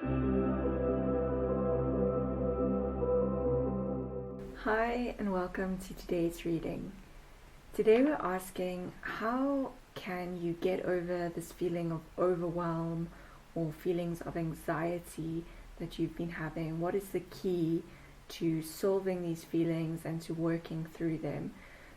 Hi and welcome to today's reading. Today we're asking, how can you get over this feeling of overwhelm or feelings of anxiety that you've been having? What is the key to solving these feelings and to working through them?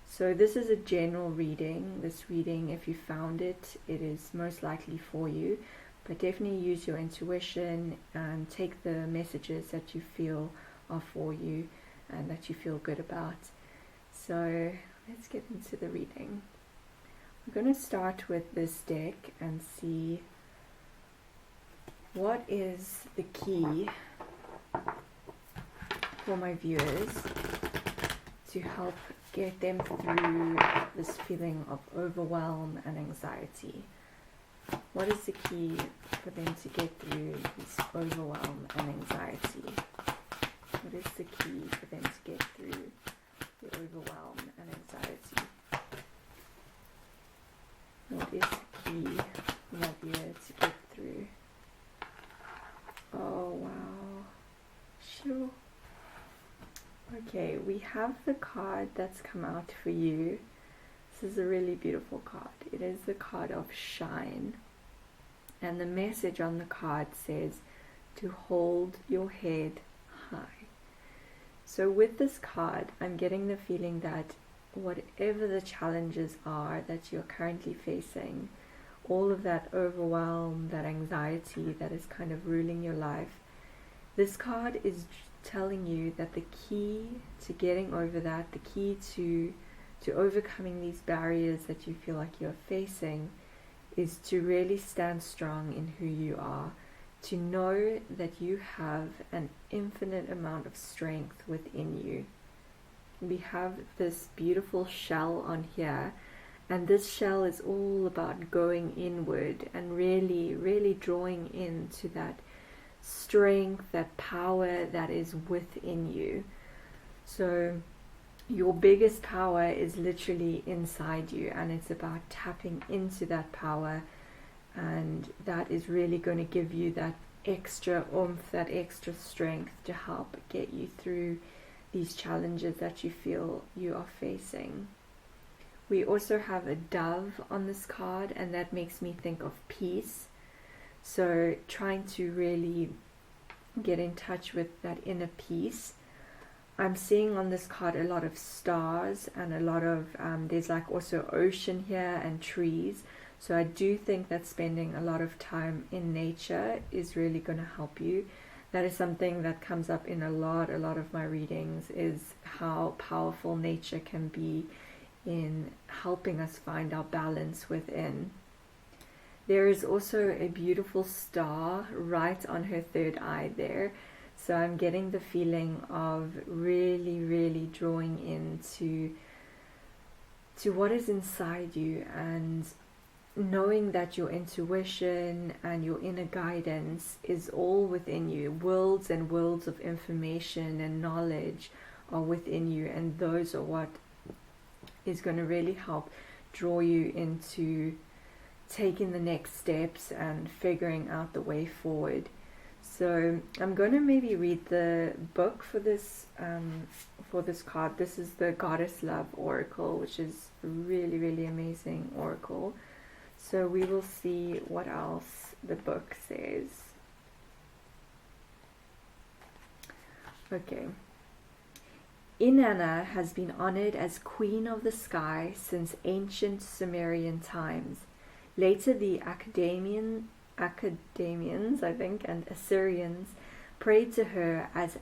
So this is a general reading. This reading, if you found it, it is most likely for you, but definitely use your intuition and take the messages that you feel are for you and that you feel good about. So let's get into the reading. I'm going to start with this deck and see what is the key for my viewers to help get them through this feeling of overwhelm and anxiety. What is the key for them to get through this overwhelm and anxiety? What is the key for them to get through the overwhelm and anxiety? What is the key for my viewer to get through? Oh wow, sure. Okay, we have the card that's come out for you. This is a really beautiful card. It is the card of Shine. And the message on the card says to hold your head high. So with this card, I'm getting the feeling that whatever the challenges are that you're currently facing, all of that overwhelm, that anxiety that is kind of ruling your life, this card is telling you that the key to getting over that, the key to overcoming these barriers that you feel like you're facing, is to really stand strong in who you are, to know that you have an infinite amount of strength within you. We have this beautiful shell on here, and this shell is all about going inward and really, really drawing into that strength, that power that is within you. So your biggest power is literally inside you, and it's about tapping into that power, and that is really going to give you that extra oomph, that extra strength to help get you through these challenges that you feel you are facing. We also have a dove on this card, and that makes me think of peace. So trying to really get in touch with that inner peace. I'm seeing on this card a lot of stars and a lot of, there's like also ocean here and trees. So I do think that spending a lot of time in nature is really going to help you. That is something that comes up in a lot of my readings, is how powerful nature can be in helping us find our balance within. There is also a beautiful star right on her third eye there. So I'm getting the feeling of really, really drawing into what is inside you, and knowing that your intuition and your inner guidance is all within you. Worlds and worlds of information and knowledge are within you, and those are what is going to really help draw you into taking the next steps and figuring out the way forward. So I'm going to maybe read the book for this card. This is the Goddess Love Oracle, which is a really, really amazing oracle. So we will see what else the book says. Okay. Inanna has been honored as Queen of the Sky since ancient Sumerian times. Later the Academians, I think, and Assyrians prayed to her as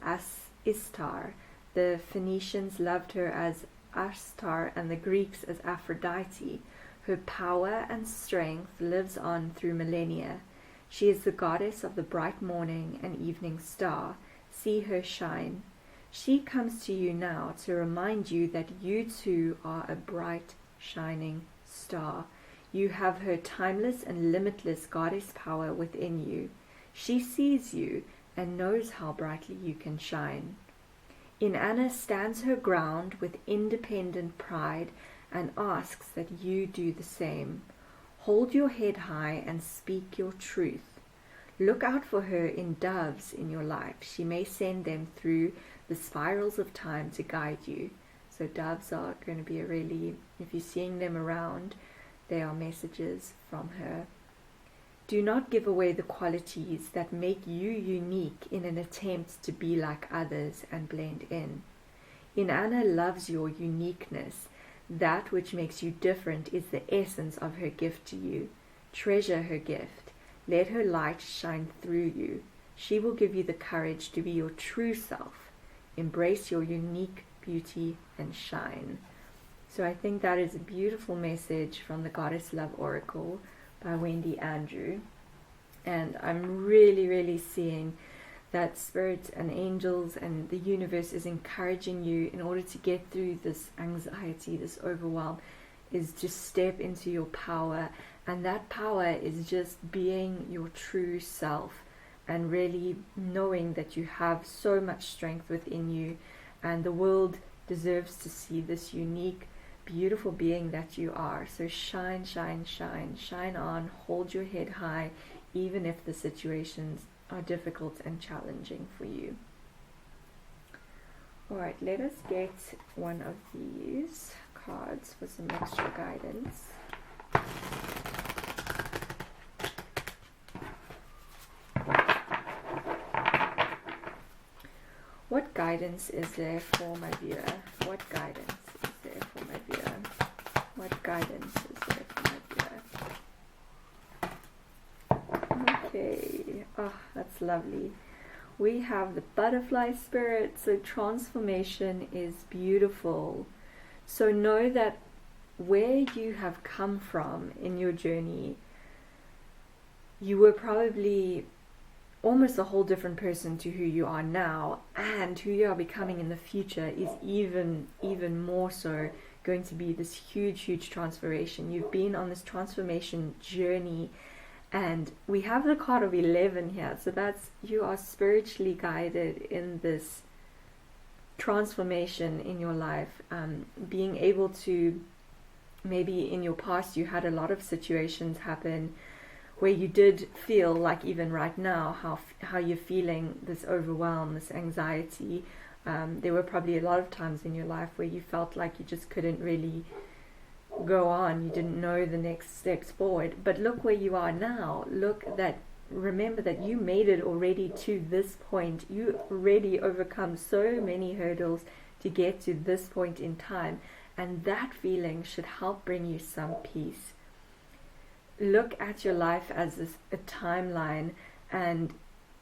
Istar. The Phoenicians loved her as Ashtar, and the Greeks as Aphrodite. Her power and strength lives on through millennia. She is the goddess of the bright morning and evening star. See her shine. She comes to you now to remind you that you too are a bright, shining star. You have her timeless and limitless goddess power within you. She sees you and knows how brightly you can shine. Inanna stands her ground with independent pride and asks that you do the same. Hold your head high and speak your truth. Look out for her in doves in your life. She may send them through the spirals of time to guide you. So doves are going to be a really, if you're seeing them around, they are messages from her. Do not give away the qualities that make you unique in an attempt to be like others and blend in. Inanna loves your uniqueness. That which makes you different is the essence of her gift to you. Treasure her gift. Let her light shine through you. She will give you the courage to be your true self. Embrace your unique beauty and shine. So I think that is a beautiful message from the Goddess Love Oracle by Wendy Andrew. And I'm really seeing that spirits and angels and the universe is encouraging you, in order to get through this anxiety, this overwhelm, is just step into your power. And that power is just being your true self and really knowing that you have so much strength within you, and the world deserves to see this unique, beautiful being that you are. So shine, shine, shine, shine on, hold your head high, even if the situations are difficult and challenging for you. Alright, let us get one of these cards for some extra guidance. What guidance is there for my viewer? What guidance is there for my viewer? What guidance is there for my viewer? Okay, oh, that's lovely. We have the butterfly spirit, so transformation is beautiful. So know that where you have come from in your journey, you were probably almost a whole different person to who you are now, and who you are becoming in the future is even more so going to be this huge transformation. You've been on this transformation journey, and we have the card of 11 here, so that's, you are spiritually guided in this transformation in your life, being able to, maybe in your past you had a lot of situations happen where you did feel like, even right now, how you're feeling this overwhelm, this anxiety. There were probably a lot of times in your life where you felt like you just couldn't really go on. You didn't know the next steps forward. But look where you are now. Remember that you made it already to this point. You already overcome so many hurdles to get to this point in time. And that feeling should help bring you some peace. Look at your life as a timeline, and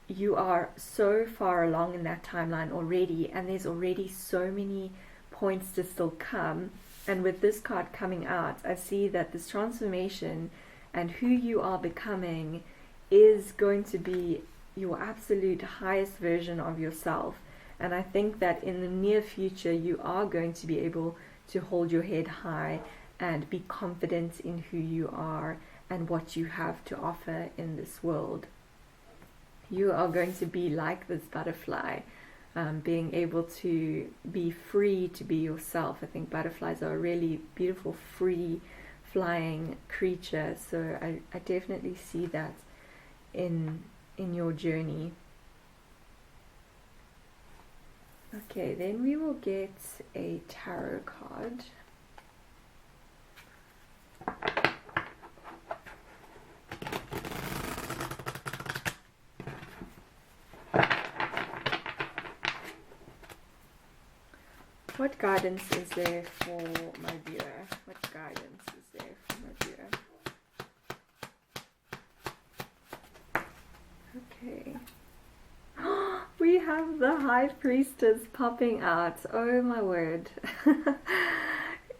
you are so far along in that timeline already, and there's already so many points to still come. And with this card coming out, I see that this transformation and who you are becoming is going to be your absolute highest version of yourself. And I think that in the near future you are going to be able to hold your head high and be confident in who you are and what you have to offer in this world. You are going to be like this butterfly, being able to be free to be yourself. I think butterflies are a really beautiful, free flying creature, so I definitely see that in your journey. Okay, then we will get a tarot card. What guidance is there for my viewer? What guidance is there for my viewer? Okay. We have the High Priestess popping out. Oh my word.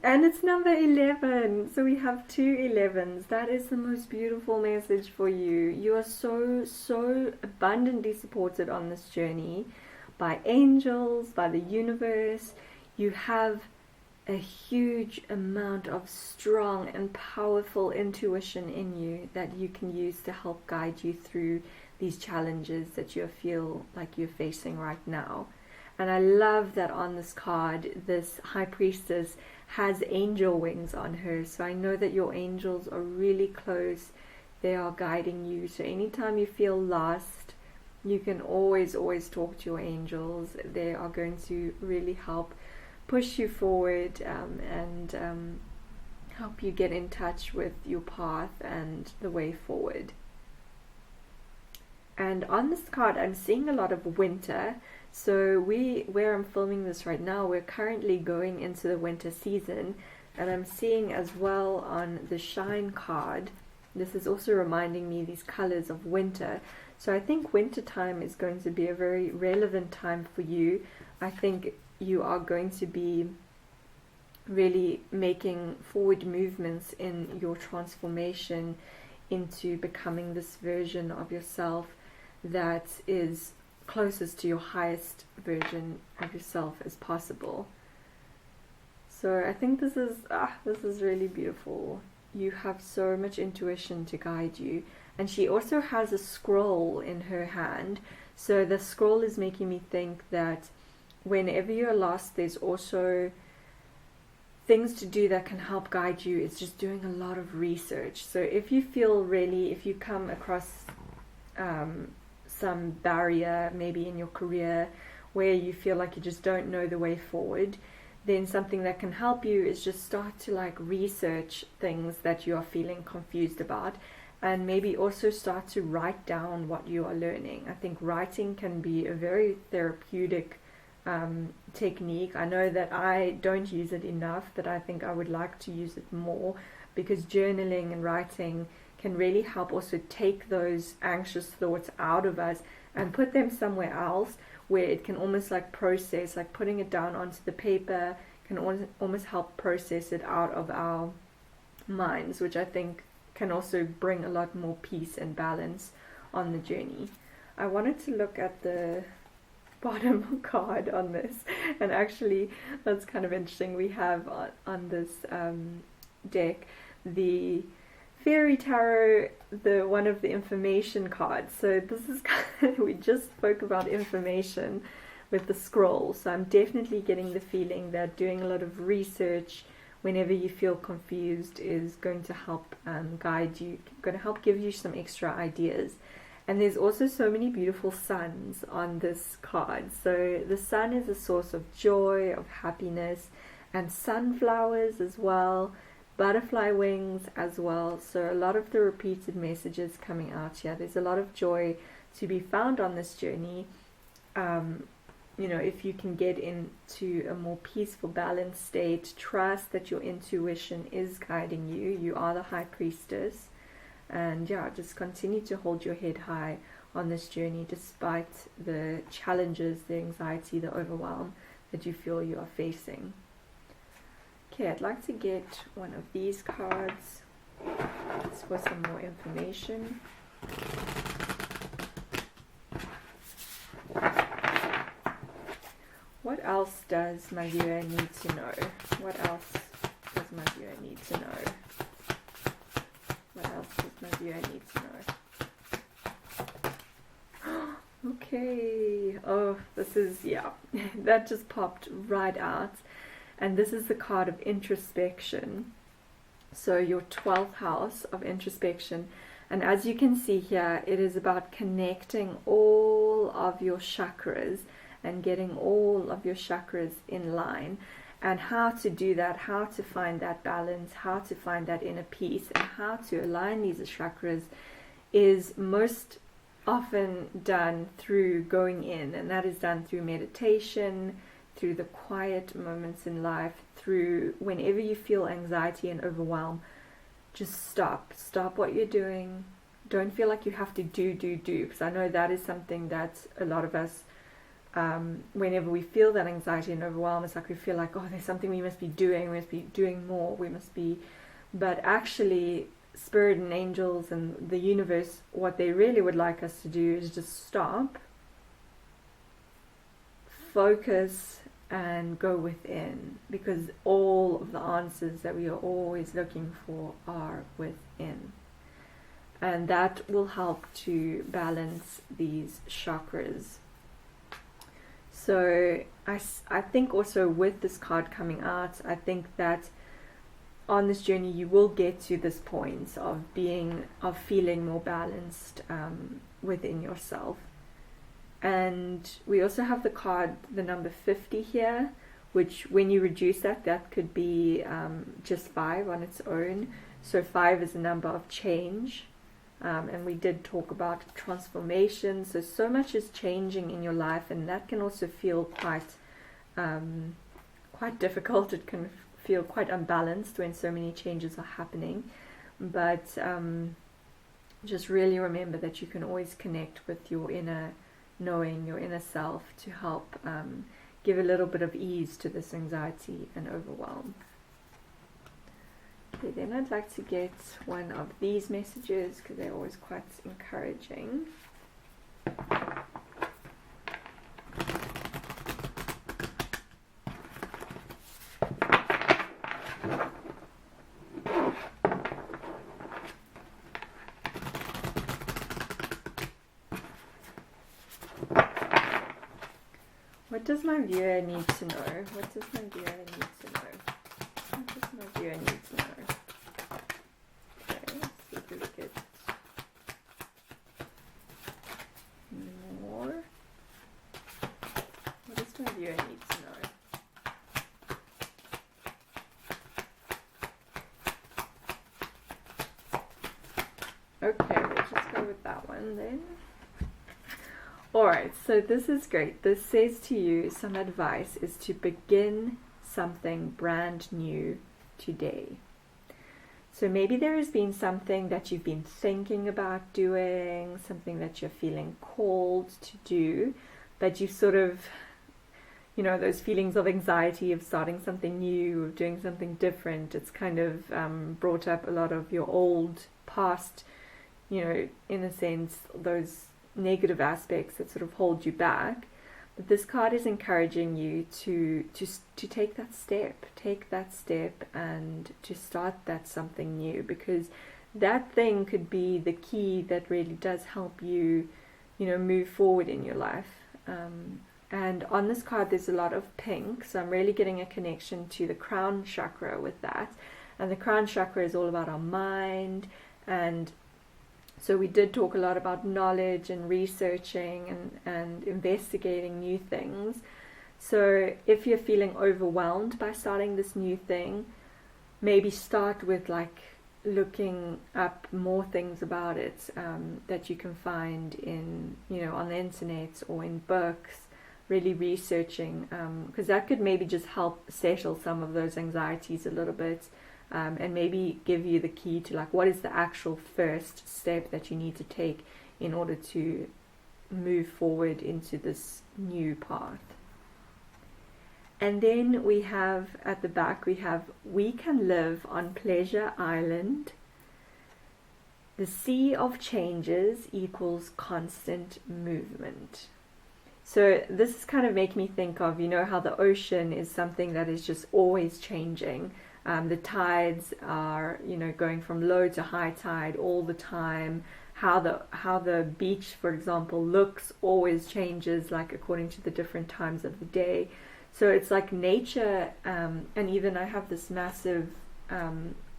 And it's number 11. So we have 2 11s. That is the most beautiful message for you. You are so abundantly supported on this journey by angels, by the universe. You have a huge amount of strong and powerful intuition in you that you can use to help guide you through these challenges that you feel like you're facing right now. And I love that on this card, this High Priestess has angel wings on her. So I know that your angels are really close they are guiding you. So anytime you feel lost, you can always talk to your angels. They are going to really help push you forward, and help you get in touch with your path and the way forward. And on this card, I'm seeing a lot of winter. So where I'm filming this right now, we're currently going into the winter season. And I'm seeing as well on the Shine card, this is also reminding me these colors of winter. So I think winter time is going to be a very relevant time for you. I think you are going to be really making forward movements in your transformation into becoming this version of yourself that is closest to your highest version of yourself as possible. So I think this is really beautiful. You have so much intuition to guide you. And she also has a scroll in her hand. So the scroll is making me think that whenever you're lost, there's also things to do that can help guide you. It's just doing a lot of research. So if you come across some barrier maybe in your career where you feel like you just don't know the way forward, then something that can help you is just start to research things that you are feeling confused about, and maybe also start to write down what you are learning. I think writing can be a very therapeutic technique. I know that I don't use it enough, but I think I would like to use it more, because journaling and writing can really help also take those anxious thoughts out of us and put them somewhere else where it can almost process, putting it down onto the paper can almost help process it out of our minds, which I think can also bring a lot more peace and balance on the journey. I wanted to look at the bottom card on this, and actually that's kind of interesting. We have on this deck the Faerie Tarot, one of the information cards. So this is we just spoke about information with the scroll. So I'm definitely getting the feeling that doing a lot of research whenever you feel confused is going to help guide you, going to help give you some extra ideas. And there's also so many beautiful suns on this card. So the sun is a source of joy, of happiness, and sunflowers as well. Butterfly wings as well. So a lot of the repeated messages coming out here. There's a lot of joy to be found on this journey. If you can get into a more peaceful, balanced state, trust that your intuition is guiding you. You are the high priestess. And just continue to hold your head high on this journey despite the challenges, the anxiety, the overwhelm that you feel you are facing. Okay, I'd like to get one of these cards for some more information. What else does my viewer need to know? What else does my viewer need to know? What else does my viewer need to know? Okay. Oh, this is, that just popped right out. And this is the card of introspection. So your 12th house of introspection. And as you can see here, it is about connecting all of your chakras and getting all of your chakras in line. And how to do that, how to find that balance, how to find that inner peace, and how to align these chakras is most often done through going in. And that is done through meditation, through the quiet moments in life, through whenever you feel anxiety and overwhelm, just stop what you're doing. Don't feel like you have to do, because I know that is something that a lot of us, whenever we feel that anxiety and overwhelm, it's like we feel like, oh, there's something we must be doing more, but actually spirit and angels and the universe, what they really would like us to do is just stop, focus, and go within, because all of the answers that we are always looking for are within. And that will help to balance these chakras. So I think also with this card coming out, I think that on this journey you will get to this point of feeling more balanced within yourself. And we also have the card, the number 50 here, which when you reduce that could be just 5 on its own. So 5 is a number of change, and we did talk about transformation. So much is changing in your life, and that can also feel quite difficult. It can feel quite unbalanced when so many changes are happening. But just really remember that you can always connect with your inner knowing, your inner self, to help give a little bit of ease to this anxiety and overwhelm. Okay, then I'd like to get one of these messages because they're always quite encouraging. What does my viewer need to know? What does my viewer need to know? What does my viewer need to know? Okay, let's see if we get more. What does my viewer need to know? Okay, let's just go with that one then. Alright, so this is great. This says to you, some advice is to begin something brand new today. So maybe there has been something that you've been thinking about doing, something that you're feeling called to do, but you've sort of, you know, those feelings of anxiety of starting something new, of doing something different. It's kind of brought up a lot of your old past, you know, in a sense, those negative aspects that sort of hold you back. But this card is encouraging you to take that step and to start that something new, because that thing could be the key that really does help you, you know, move forward in your life. And on this card there's a lot of pink, so I'm really getting a connection to the crown chakra with that. And the crown chakra is all about our mind, and so we did talk a lot about knowledge and researching and investigating new things. So if you're feeling overwhelmed by starting this new thing, maybe start with like looking up more things about it that you can find in, you know, on the internet or in books, really researching, because that could maybe just help settle some of those anxieties a little bit. And maybe give you the key to like what is the actual first step that you need to take in order to move forward into this new path. And then we have at the back, we can live on Pleasure Island. The sea of changes equals constant movement. So this is kind of making me think of, you know, how the ocean is something that is just always changing. The tides are, you know, going from low to high tide all the time. How the beach, for example, looks always changes, like according to the different times of the day. So it's like nature, and even I have this massive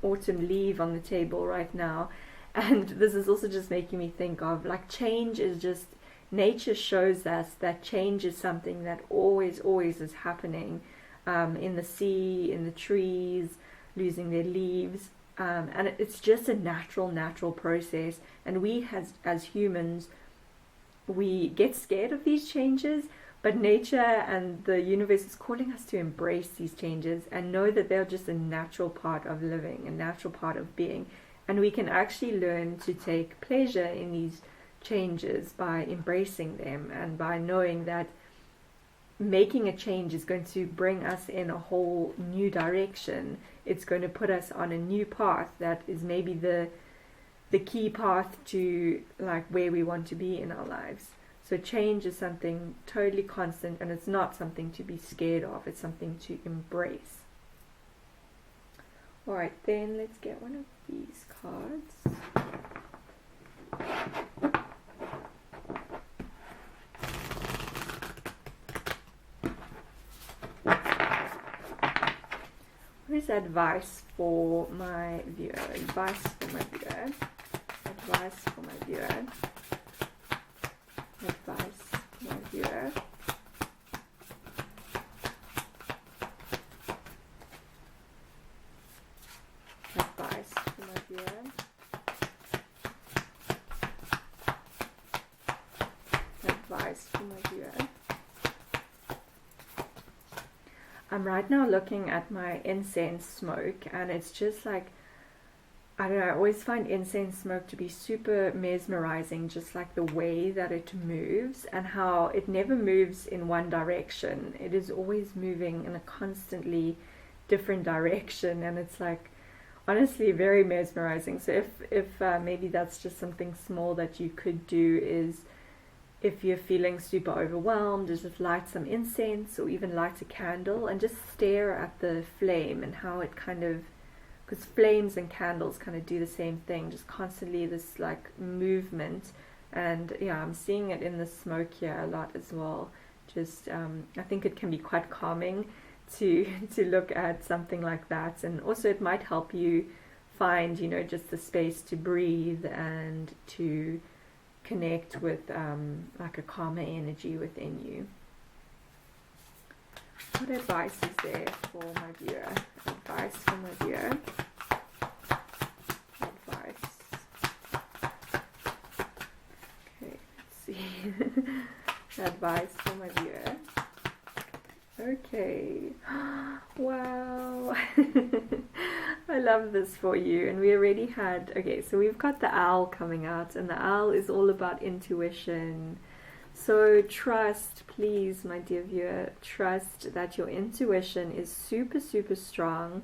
autumn leaf on the table right now, and this is also just making me think of like change is just, nature shows us that change is something that always is happening. In the sea, in the trees, losing their leaves, and it's just a natural process. And we as humans, we get scared of these changes, but nature and the universe is calling us to embrace these changes and know that they're just a natural part of living, a natural part of being. And we can actually learn to take pleasure in these changes by embracing them, and by knowing that making a change is going to bring us in a whole new direction. It's going to put us on a new path that is maybe the key path to like where we want to be in our lives. So change is something totally constant, and it's not something to be scared of. It's something to embrace. Alright, then let's get one of these cards. What is advice for my viewer. Advice for my viewer. Advice for my viewer. Advice for my viewer. Advice for my viewer. Advice for my viewer. I'm right now looking at my incense smoke, and it's just like, I don't know, I always find incense smoke to be super mesmerizing, just like the way that it moves and how it never moves in one direction. It is always moving in a constantly different direction, and it's like honestly very mesmerizing. So if maybe that's just something small that you could do, is if you're feeling super overwhelmed, just light some incense or even light a candle and just stare at the flame and how it kind of, because flames and candles kind of do the same thing, just constantly this like movement. And yeah, I'm seeing it in the smoke here a lot as well. Just I think it can be quite calming to look at something like that, and also it might help you find, you know, just the space to breathe and to connect with like a calmer energy within you. What advice is there for my viewer? Advice for my viewer. Advice. Okay, let's see. Advice for my viewer. Okay. Wow. I love this for you. And we already had, okay, so we've got the owl coming out, and the owl is all about intuition. So trust, please, my dear viewer, trust that your intuition is super, super strong,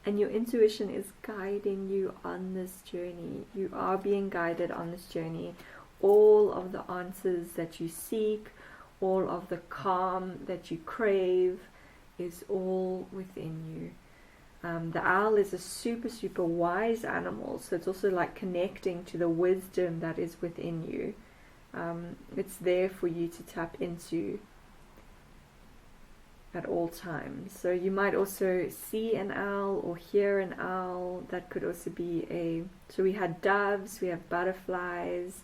and your intuition is guiding you on this journey. You are being guided on this journey. All of the answers that you seek, all of the calm that you crave is all within you. The owl is a super, super wise animal, so it's also like connecting to the wisdom that is within you. It's there for you to tap into at all times. So you might also see an owl or hear an owl. That could also be so we had doves, we have butterflies,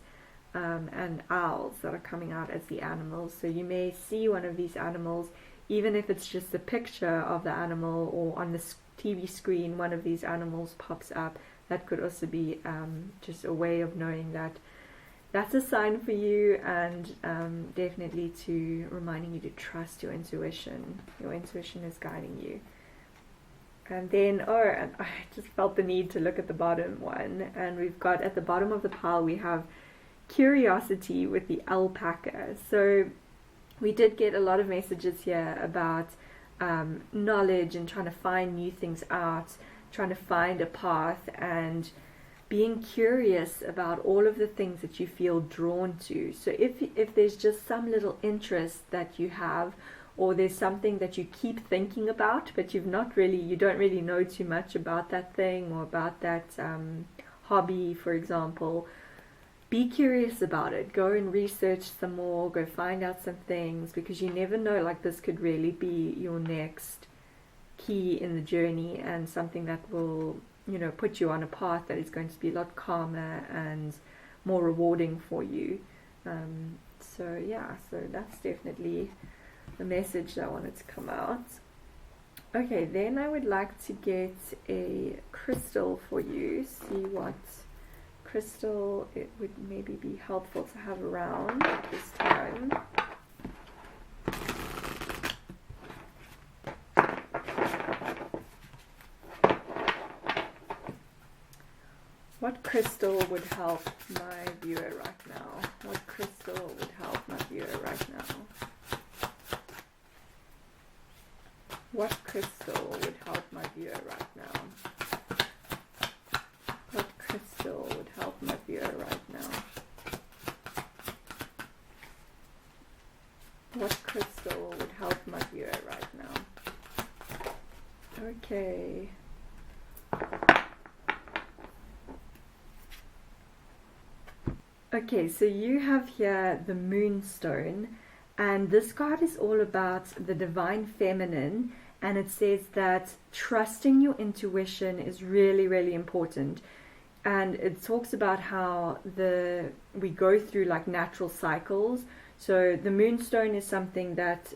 and owls that are coming out as the animals. So you may see one of these animals, even if it's just a picture of the animal, or on the TV screen one of these animals pops up. That could also be just a way of knowing that that's a sign for you, and definitely to reminding you to trust your intuition. Your intuition is guiding you. And then, and I just felt the need to look at the bottom one, and we've got at the bottom of the pile we have curiosity with the alpaca. So we did get a lot of messages here about knowledge and trying to find new things out, trying to find a path, and being curious about all of the things that you feel drawn to. So if there's just some little interest that you have, or there's something that you keep thinking about, but you don't really know too much about that thing or about that hobby, for example, be curious about it. Go and research some more, go find out some things, because you never know, like this could really be your next key in the journey, and something that will, you know, put you on a path that is going to be a lot calmer and more rewarding for you. So that's definitely the message that I wanted to come out. Okay, then I would like to get a crystal for you, see what crystal it would maybe be helpful to have around at this time. What crystal would help my viewer right now? What crystal would help my viewer right now? What crystal would help my viewer right now? What crystal would help my viewer right now? What crystal would help my viewer right now? Okay. Okay, so you have here the Moonstone, and this card is all about the divine feminine and it says that trusting your intuition is really, really important. And it talks about how we go through like natural cycles. So the moonstone is something that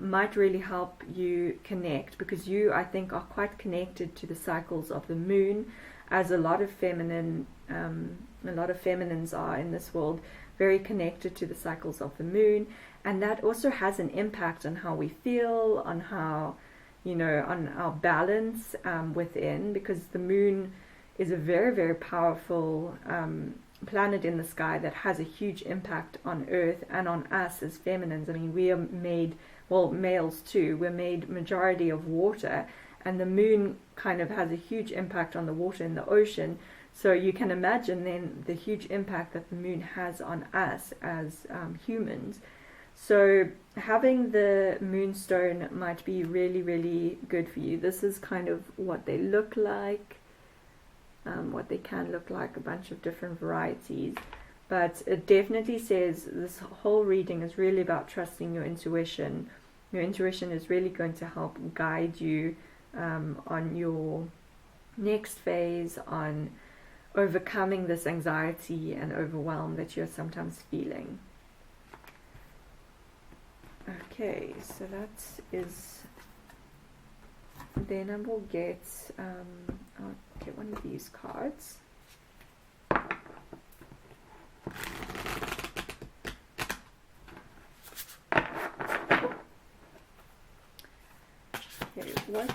might really help you connect, because you, I think, are quite connected to the cycles of the moon, as a lot of feminines are in this world, very connected to the cycles of the moon. And that also has an impact on how we feel, on how, on our balance within, because the moon is a very, very powerful planet in the sky that has a huge impact on Earth and on us as feminines. I mean, we are made, well, males too, we're made majority of water, and the moon kind of has a huge impact on the water in the ocean. So you can imagine then the huge impact that the moon has on us as humans. So having the moonstone might be really, really good for you. This is kind of what they look like. What they can look like, a bunch of different varieties, but it definitely says this whole reading is really about trusting your intuition. Your intuition is really going to help guide you on your next phase, on overcoming this anxiety and overwhelm that you're sometimes feeling. Okay, so that is, then I will get I'll get one of these cards. Okay, what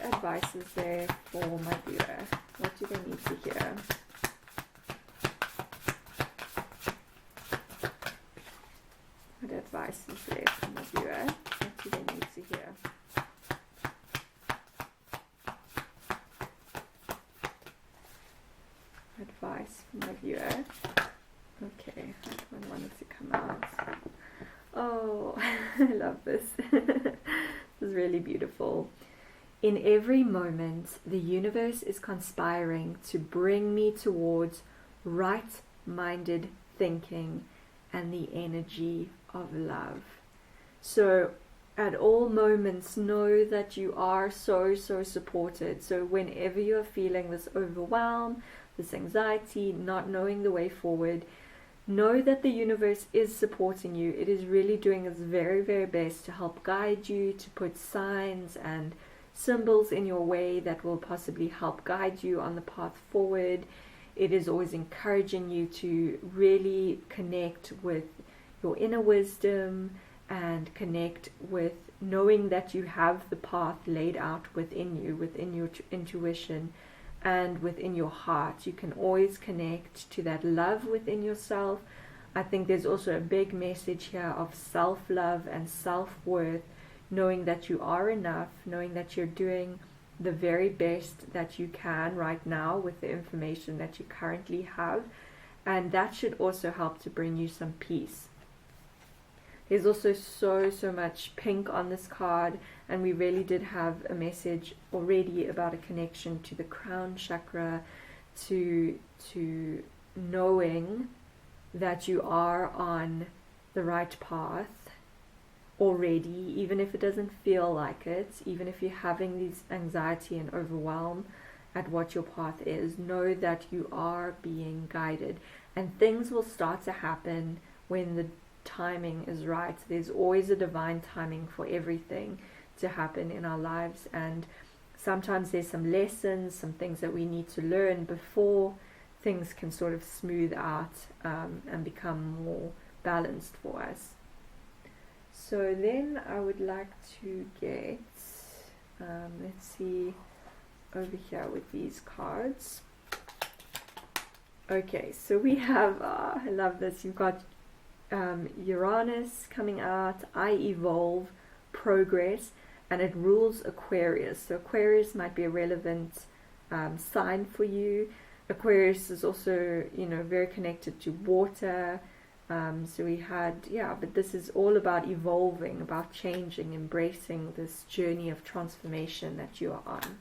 advice is there for my viewer? What do they need to hear? What advice is there for my viewer? What do they need to hear? Advice from my viewer. Okay, that one wanted to come out. Oh, I love this. This is really beautiful. In every moment, the universe is conspiring to bring me towards right-minded thinking and the energy of love. So at all moments, know that you are so supported. So whenever you're feeling this overwhelm, this anxiety, not knowing the way forward, know that the universe is supporting you. It is really doing its very, very best to help guide you, to put signs and symbols in your way that will possibly help guide you on the path forward. It is always encouraging you to really connect with your inner wisdom and connect with knowing that you have the path laid out within you, within your intuition and within your heart. You can always connect to that love within yourself. I think there's also a big message here of self-love and self-worth, knowing that you are enough, knowing that you're doing the very best that you can right now with the information that you currently have, and that should also help to bring you some peace. There's also so much pink on this card, and we really did have a message already about a connection to the crown chakra, to knowing that you are on the right path already, even if it doesn't feel like it, even if you're having these anxiety and overwhelm at what your path is. Know that you are being guided, and things will start to happen when the timing is right. There's always a divine timing for everything to happen in our lives, and sometimes there's some lessons, some things that we need to learn before things can sort of smooth out and become more balanced for us. So then I would like to get, let's see, over here with these cards. Okay, so we have, I love this, you've got Uranus coming out, I evolve, progress, and it rules Aquarius. So Aquarius might be a relevant sign for you. Aquarius is also, very connected to water. So we had, but this is all about evolving, about changing, embracing this journey of transformation that you are on.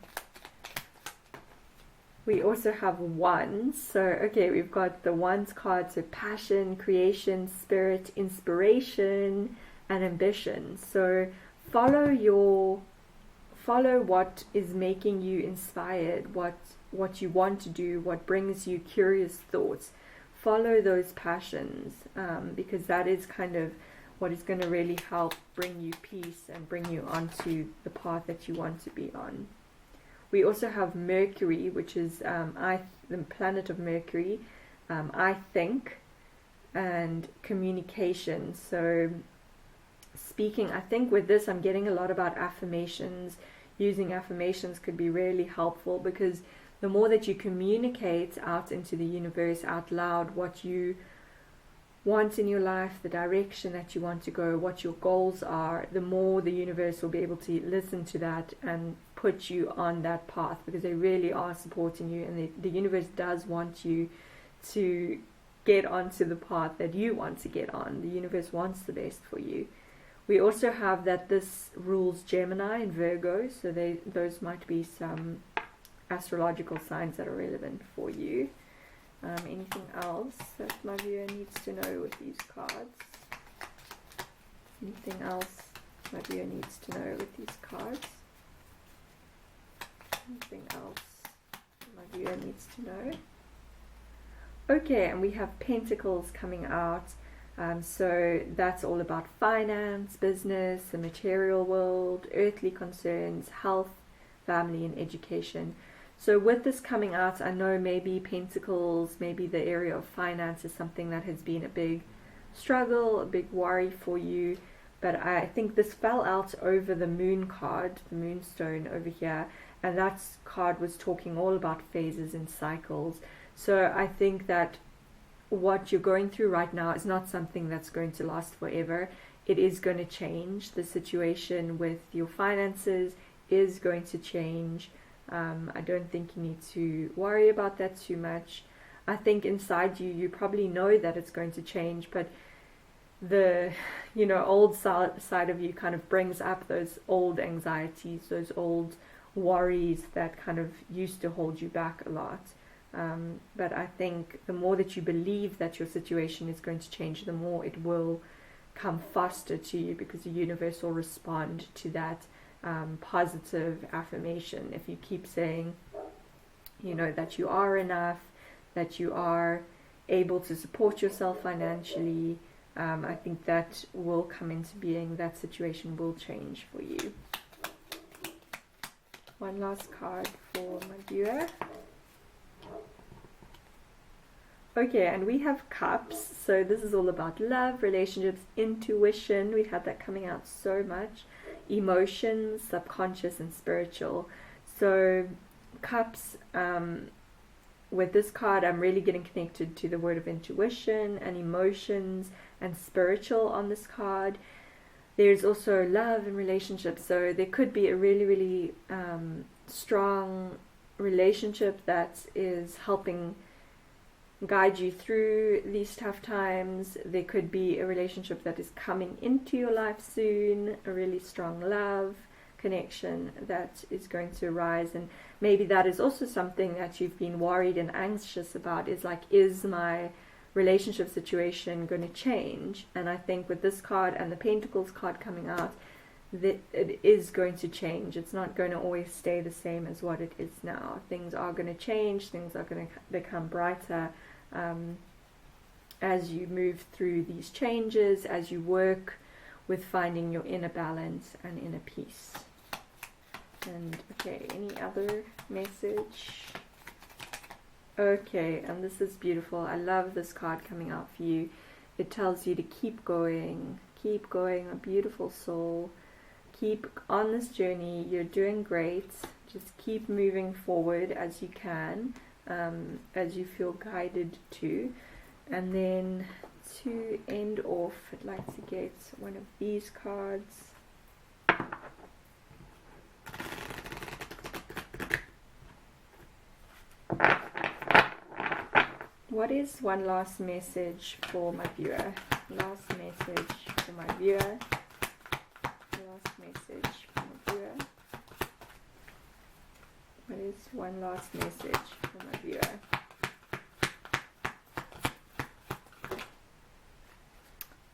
We also have wands. So, okay, we've got the wands card, so passion, creation, spirit, inspiration, and ambition. So follow your follow what is making you inspired, what you want to do, what brings you curious thoughts. Follow those passions, because that is kind of what is going to really help bring you peace and bring you onto the path that you want to be on. We also have Mercury, which is the planet of Mercury, I think, and communication. So speaking, I think with this I'm getting a lot about affirmations. Using affirmations could be really helpful, because the more that you communicate out into the universe out loud what you want in your life, the direction that you want to go, what your goals are, the more the universe will be able to listen to that and put you on that path, because they really are supporting you, and the universe does want you to get onto the path that you want to get on. The universe wants the best for you. We also have that this rules Gemini and Virgo, so those might be some astrological signs that are relevant for you. Anything else that my viewer needs to know with these cards? Anything else my viewer needs to know with these cards? Anything else my viewer needs to know? Okay, and we have Pentacles coming out. So that's all about finance, business, the material world, earthly concerns, health, family, and education. So with this coming out, I know maybe Pentacles, maybe the area of finance is something that has been a big struggle, a big worry for you. But I think this fell out over the Moon card, the Moonstone over here. And that card was talking all about phases and cycles. So I think that what you're going through right now is not something that's going to last forever. It is going to change. The situation with your finances is going to change. I don't think you need to worry about that too much. I think inside you probably know that it's going to change, but the old side of you kind of brings up those old anxieties, those old worries that kind of used to hold you back a lot. But I think the more that you believe that your situation is going to change, the more it will come faster to you, because the universe will respond to that positive affirmation. If you keep saying, that you are enough, that you are able to support yourself financially, I think that will come into being. That situation will change for you. One last card for my viewer. Okay, and we have Cups. So this is all about love, relationships, intuition. We've had that coming out so much. Emotions, subconscious, and spiritual. So Cups, with this card, I'm really getting connected to the word of intuition and emotions and spiritual on this card. There's also love and relationships. So there could be a really, really strong relationship that is helping guide you through these tough times. There could be a relationship that is coming into your life soon, a really strong love connection that is going to arise, and maybe that is also something that you've been worried and anxious about, is like, is my relationship situation going to change? And I think with this card and the Pentacles card coming out, that it is going to change. It's not going to always stay the same as what it is now. Things are going to change, things are going to become brighter as you move through these changes, as you work with finding your inner balance and inner peace. And okay, any other message? Okay, and this is beautiful. I love this card coming out for you. It tells you to keep going, a beautiful soul. Keep on this journey. You're doing great. Just keep moving forward as you can, as you feel guided to. And then to end off, I'd like to get one of these cards. What is one last message for my viewer? Last message for my viewer. Last message for my viewer. What is one last message for my viewer?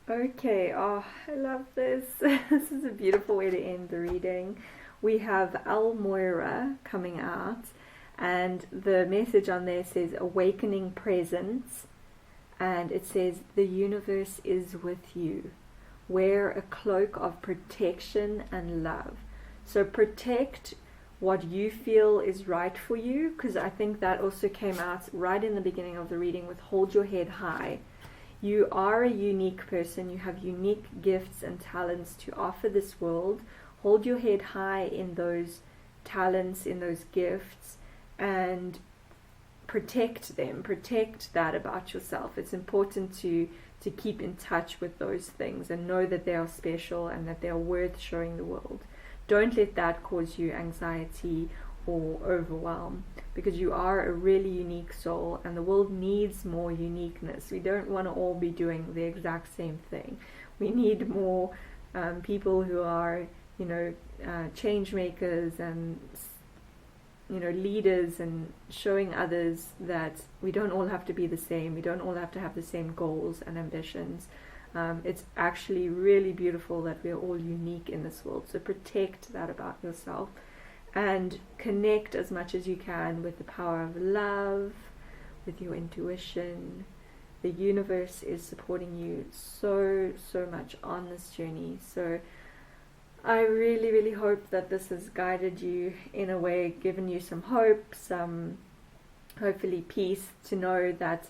Okay, oh, I love this. This is a beautiful way to end the reading. we have Almoira coming out, and the message on there says awakening presence, and it says the universe is with you. Wear a cloak of protection and love. So protect what you feel is right for you, because I think that also came out right in the beginning of the reading with hold your head high. You are a unique person. You have unique gifts and talents to offer this world. Hold your head high in those talents, in those gifts, and protect them. Protect that about yourself. It's important to keep in touch with those things and know that they are special and that they are worth showing the world. Don't let that cause you anxiety or overwhelm, because you are a really unique soul and the world needs more uniqueness. We don't want to all be doing the exact same thing. We need more people who are, change makers and, leaders, and showing others that we don't all have to be the same. We don't all have to have the same goals and ambitions. It's actually really beautiful that we're all unique in this world. So protect that about yourself and connect as much as you can with the power of love, with your intuition. The universe is supporting you so much on this journey. So I really, really hope that this has guided you in a way, given you some hope, some hopefully peace, to know that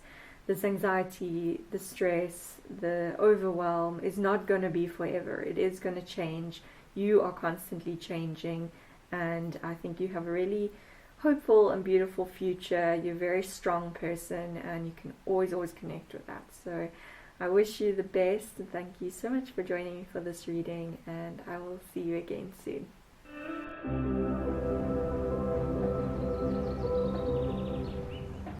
this anxiety, the stress, the overwhelm is not going to be forever. It is going to change. You are constantly changing, and I think you have a really hopeful and beautiful future. You're a very strong person, and you can always connect with that. So I wish you the best, and thank you so much for joining me for this reading, and I will see you again soon.